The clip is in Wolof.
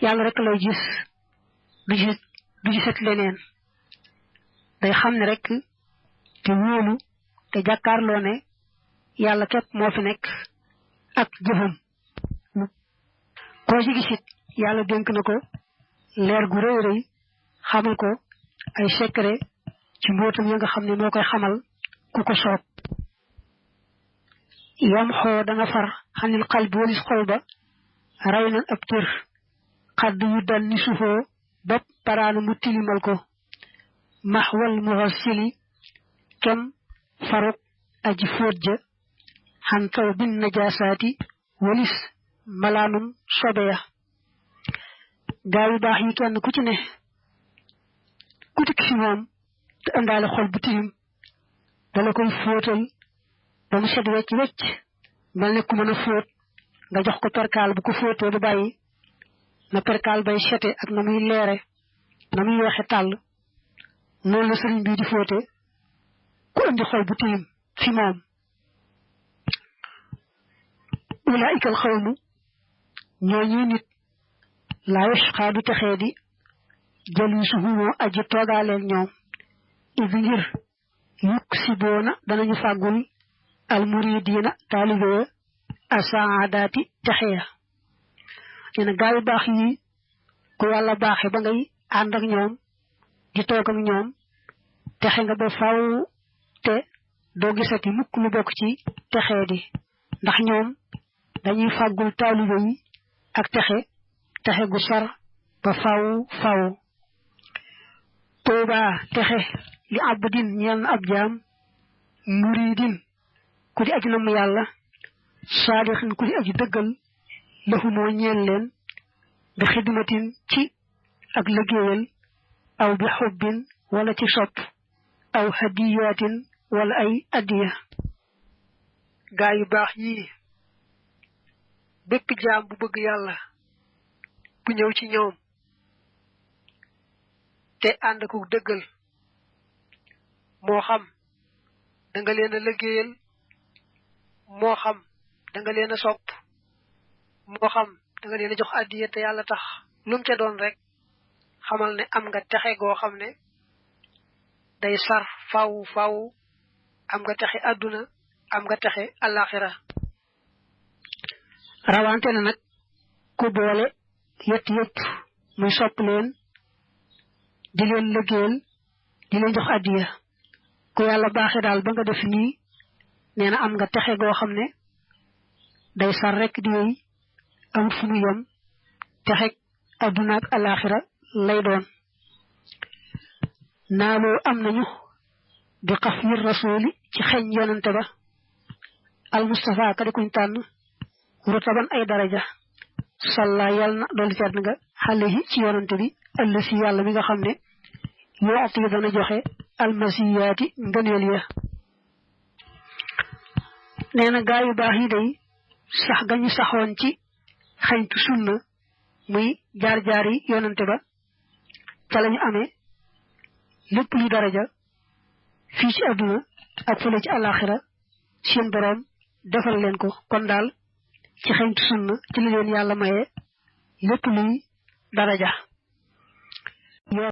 yàlla rek lay gis du gisat leneen day xam ne rek te wóolu te jàkkaarloo ne yàlla képp moo fi nekk ak jëfam koo ci gisit yàlla dénk na ko leer gu rëy rëy xamal ko ay secret ci mbootam ya nga xam ne moo koy xamal ku ko soob yam xoo dana far xanil xal bi walis xol ba ray nan ab tër xadd yu dal ni sufoo bopp paraana mu tilimal ko maxwal muhassili kem faruk aji fóot ja xan taw bin najaasaati walis malaanum sobe ya gaa yu baax yi kenn ku ci ne ku dikk fi moom te àndaale xol bu tilim dala koy fóotal ba mu set wecc wecc mel ne ku mën a fóot nga jox ko perkaal bu ko fóotee du bàyyi na perkaal bay sete ak na muy leere na muy weexe tàll noonu la sëriñ bii di fóote ku andi xol bu tilim fi moom ulaa'ikal xawmu ñooñu nit laa yashqaa du texee di jaliisuhum aji toogaaleel ñoom id ngir yukk si boona danañu fàggul almuridiina taalibe asaadaati texeya nee na gaa yu baax yi ku yàlla baaxe ba ngay ànd ak ñoom di toog ak ñoom texe nga ba faw te doo gisati mukk lu bokk ci texee di ndax ñoom dañuy fàggul taalibe yi ak texe gu sar ba faw tuuba texe li abdin ñeel na ab jaam muridin ku di aji namm yàlla saadixin ku di aji dëggal lahumoo ñeel leen bi xidmatin ci ak liggéeyal aw bi xubbin wala ci sopp aw hadiyaatin wala ay addiya gaa yu baax yii bépp jaam bu bëgg yàlla bu ñëw ci ñoom te ànd ko dëggal moo xam da nga leen a liggéeyal moo xam da nga leen a sopp moo xam da nga leen a jox addiya te yàlla tax lum ca doon rek xamal ne am nga texe goo xam ne day sar faw am nga texe àdduna am nga texe àllaaxira rawante na nag ku boole yett muy sopp leen di leen liggéeyal di leen jox addiya ku yàlla baaxe daal ba nga def nii nee na am nga texe goo xam ne day sar rek di wéy am fu mu yem texe àdduna ak àllaaxira lay doon naaloo am nañu bi xafir rasuli ci xeñ yonante ba al mustafa ka di kuñ tànn rutaban ay daraja salla yàlla na doolu tedd nga xale yi ci yonante bi ëll si yàlla mi nga xam ne yooti dana joxe almasiyaati ngëneel ya nee na gaa yu baax yi day sax gañu saxoon ci xañtu sunna muy jaar-jaar yi yonante ba ca lañu amee lépp lu daraja fii ci àdduna ak fële ci àllaaxira seen boroom defal leen ko kon daal ci xañtu sunna ci la leen yàlla maye lépp luy daraja